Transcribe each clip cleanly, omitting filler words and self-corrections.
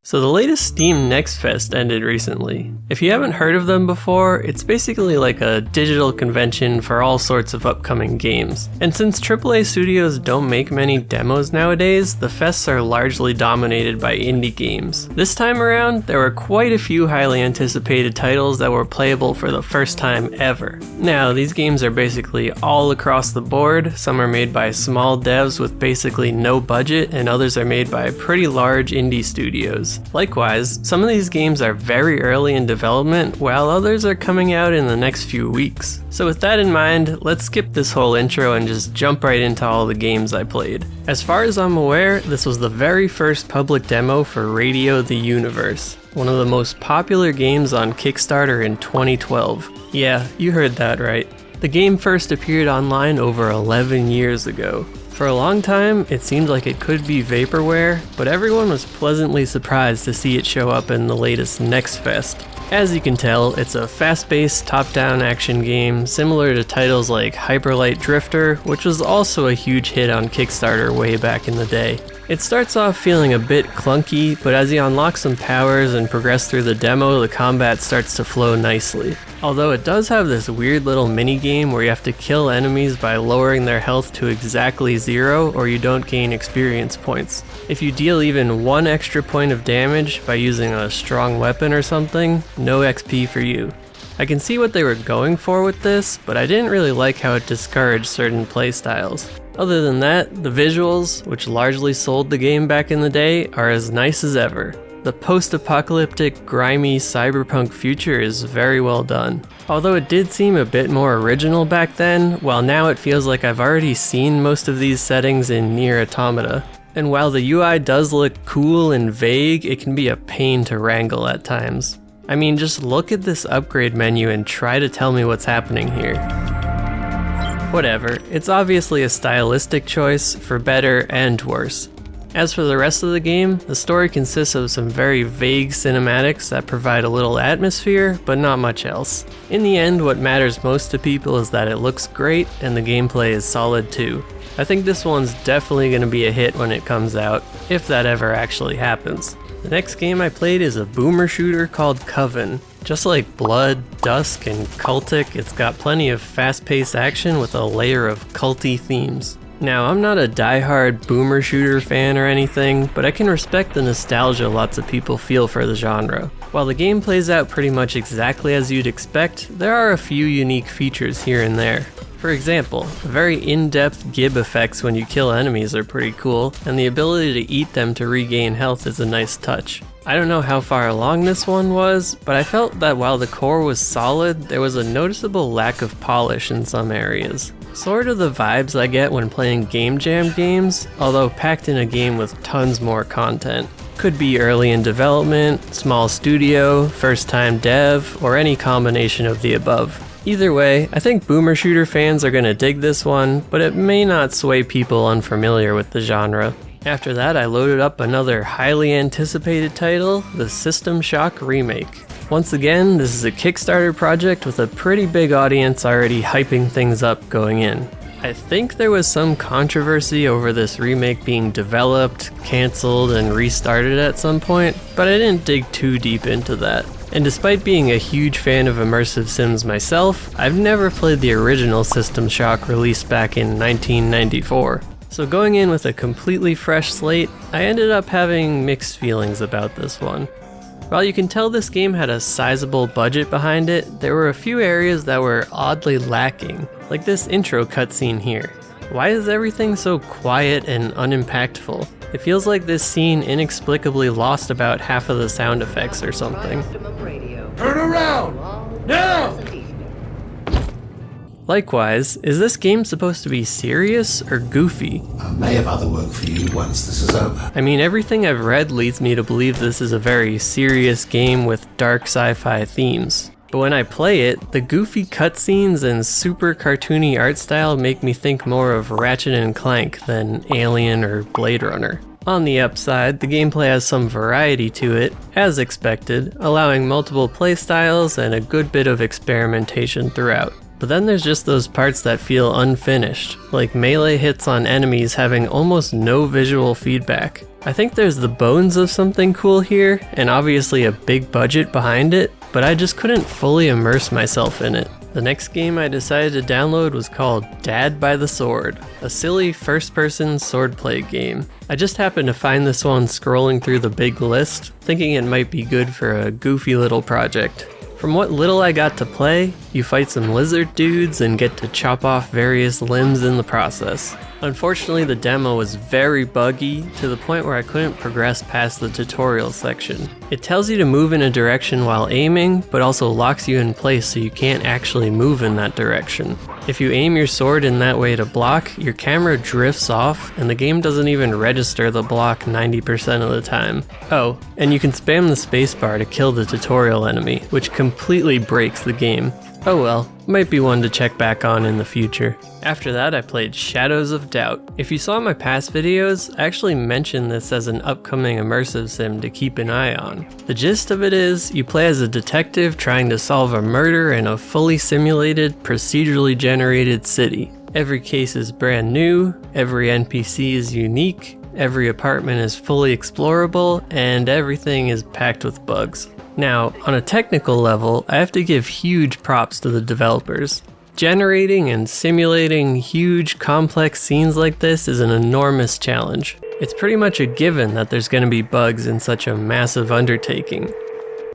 So the latest Steam Next Fest ended recently. If you haven't heard of them before, it's basically like a digital convention for all sorts of upcoming games. And since AAA studios don't make many demos nowadays, the fests are largely dominated by indie games. This time around, there were quite a few highly anticipated titles that were playable for the first time ever. Now, these games are basically all across the board. Some are made by small devs with basically no budget, and others are made by pretty large indie studios. Likewise, some of these games are very early in development, while others are coming out in the next few weeks. So with that in mind, let's skip this whole intro and just jump right into all the games I played. As far as I'm aware, this was the very first public demo for Radio the Universe, one of the most popular games on Kickstarter in 2012. Yeah, you heard that right. The game first appeared online over 11 years ago. For a long time, it seemed like it could be vaporware, but everyone was pleasantly surprised to see it show up in the latest Next Fest. As you can tell, it's a fast-paced, top-down action game similar to titles like Hyper Light Drifter, which was also a huge hit on Kickstarter way back in the day. It starts off feeling a bit clunky, but as you unlock some powers and progress through the demo, the combat starts to flow nicely. Although it does have this weird little mini-game where you have to kill enemies by lowering their health to exactly 0 or you don't gain experience points. If you deal even 1 extra point of damage by using a strong weapon or something, no XP for you. I can see what they were going for with this, but I didn't really like how it discouraged certain playstyles. Other than that, the visuals, which largely sold the game back in the day, are as nice as ever. The post-apocalyptic, grimy cyberpunk future is very well done. Although it did seem a bit more original back then, while now it feels like I've already seen most of these settings in Nier Automata. And while the UI does look cool and vague, it can be a pain to wrangle at times. I mean, just look at this upgrade menu and try to tell me what's happening here. Whatever, it's obviously a stylistic choice, for better and worse. As for the rest of the game, the story consists of some very vague cinematics that provide a little atmosphere, but not much else. In the end, what matters most to people is that it looks great and the gameplay is solid too. I think this one's definitely going to be a hit when it comes out, if that ever actually happens. The next game I played is a boomer shooter called COVEN. Just like Blood, Dusk, and Cultic, it's got plenty of fast-paced action with a layer of culty themes. Now, I'm not a die-hard boomer shooter fan or anything, but I can respect the nostalgia lots of people feel for the genre. While the game plays out pretty much exactly as you'd expect, there are a few unique features here and there. For example, very in-depth gib effects when you kill enemies are pretty cool, and the ability to eat them to regain health is a nice touch. I don't know how far along this one was, but I felt that while the core was solid, there was a noticeable lack of polish in some areas. Sort of the vibes I get when playing Game Jam games, although packed in a game with tons more content. Could be early in development, small studio, first time dev, or any combination of the above. Either way, I think boomer shooter fans are gonna dig this one, but it may not sway people unfamiliar with the genre. After that, I loaded up another highly anticipated title, the System Shock Remake. Once again, this is a Kickstarter project with a pretty big audience already hyping things up going in. I think there was some controversy over this remake being developed, cancelled, and restarted at some point, but I didn't dig too deep into that. And despite being a huge fan of immersive sims myself, I've never played the original System Shock released back in 1994. So going in with a completely fresh slate, I ended up having mixed feelings about this one. While you can tell this game had a sizable budget behind it, there were a few areas that were oddly lacking, like this intro cutscene here. Why is everything so quiet and unimpactful? It feels like this scene inexplicably lost about half of the sound effects or something. Turn around! Now! Likewise, is this game supposed to be serious or goofy? I may have other work for you once this is over. I mean, everything I've read leads me to believe this is a very serious game with dark sci-fi themes. But when I play it, the goofy cutscenes and super cartoony art style make me think more of Ratchet & Clank than Alien or Blade Runner. On the upside, the gameplay has some variety to it, as expected, allowing multiple playstyles and a good bit of experimentation throughout. But then there's just those parts that feel unfinished, like melee hits on enemies having almost no visual feedback. I think there's the bones of something cool here, and obviously a big budget behind it, but I just couldn't fully immerse myself in it. The next game I decided to download was called Dad by the Sword, a silly first-person swordplay game. I just happened to find this one scrolling through the big list, thinking it might be good for a goofy little project. From what little I got to play, you fight some lizard dudes and get to chop off various limbs in the process. Unfortunately, the demo was very buggy to the point where I couldn't progress past the tutorial section. It tells you to move in a direction while aiming, but also locks you in place so you can't actually move in that direction. If you aim your sword in that way to block, your camera drifts off and the game doesn't even register the block 90% of the time. Oh, and you can spam the spacebar to kill the tutorial enemy, which completely breaks the game. Oh well, might be one to check back on in the future. After that, I played Shadows of Doubt. If you saw my past videos, I actually mentioned this as an upcoming immersive sim to keep an eye on. The gist of it is, you play as a detective trying to solve a murder in a fully simulated, procedurally generated city. Every case is brand new, every NPC is unique, every apartment is fully explorable, and everything is packed with bugs. Now, on a technical level, I have to give huge props to the developers. Generating and simulating huge, complex scenes like this is an enormous challenge. It's pretty much a given that there's going to be bugs in such a massive undertaking.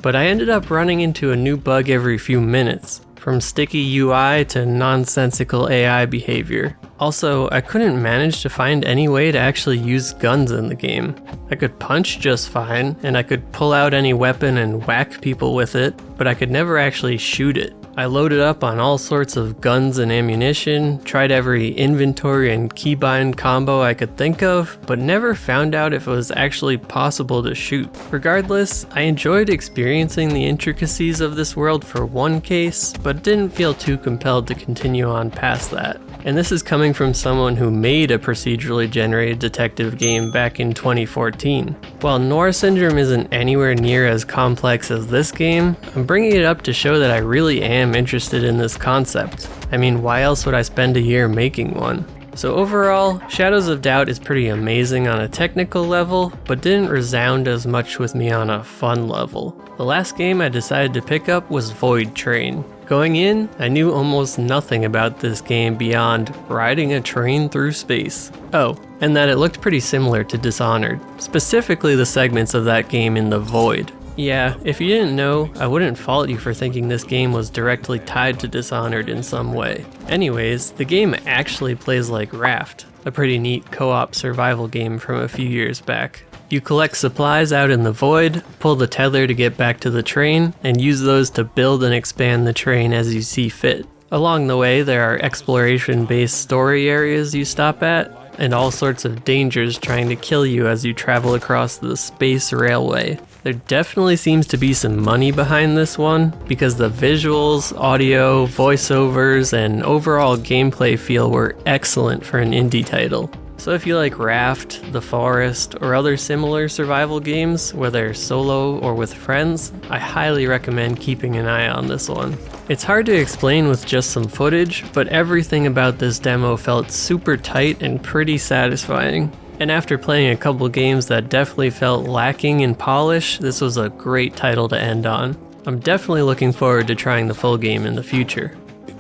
But I ended up running into a new bug every few minutes, from sticky UI to nonsensical AI behavior. Also, I couldn't manage to find any way to actually use guns in the game. I could punch just fine, and I could pull out any weapon and whack people with it, but I could never actually shoot it. I loaded up on all sorts of guns and ammunition, tried every inventory and keybind combo I could think of, but never found out if it was actually possible to shoot. Regardless, I enjoyed experiencing the intricacies of this world for one case, but didn't feel too compelled to continue on past that. And this is coming from someone who made a procedurally generated detective game back in 2014. While Noir Syndrome isn't anywhere near as complex as this game, I'm bringing it up to show that I really am interested in this concept. I mean, why else would I spend a year making one? So overall, Shadows of Doubt is pretty amazing on a technical level, but didn't resound as much with me on a fun level. The last game I decided to pick up was Voidtrain. Going in, I knew almost nothing about this game beyond riding a train through space. Oh, and that it looked pretty similar to Dishonored, specifically the segments of that game in the Void. Yeah, if you didn't know, I wouldn't fault you for thinking this game was directly tied to Dishonored in some way. Anyways, the game actually plays like Raft, a pretty neat co-op survival game from a few years back. You collect supplies out in the void, pull the tether to get back to the train, and use those to build and expand the train as you see fit. Along the way, there are exploration-based story areas you stop at, and all sorts of dangers trying to kill you as you travel across the space railway. There definitely seems to be some money behind this one, because the visuals, audio, voiceovers, and overall gameplay feel were excellent for an indie title. So if you like Raft, The Forest, or other similar survival games, whether solo or with friends, I highly recommend keeping an eye on this one. It's hard to explain with just some footage, but everything about this demo felt super tight and pretty satisfying. And after playing a couple games that definitely felt lacking in polish, this was a great title to end on. I'm definitely looking forward to trying the full game in the future.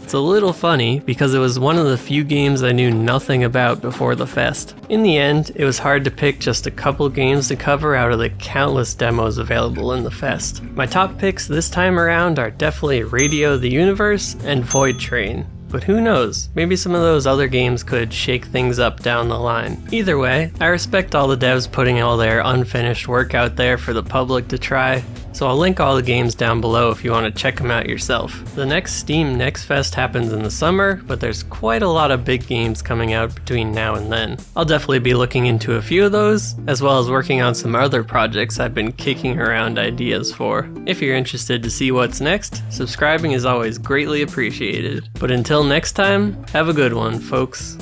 It's a little funny because it was one of the few games I knew nothing about before the fest. In the end, it was hard to pick just a couple games to cover out of the countless demos available in the fest. My top picks this time around are definitely Radio the Universe and Voidtrain. But who knows, maybe some of those other games could shake things up down the line. Either way, I respect all the devs putting all their unfinished work out there for the public to try, so I'll link all the games down below if you want to check them out yourself. The next Steam Next Fest happens in the summer, but there's quite a lot of big games coming out between now and then. I'll definitely be looking into a few of those, as well as working on some other projects I've been kicking around ideas for. If you're interested to see what's next, subscribing is always greatly appreciated. But until next time, have a good one, folks.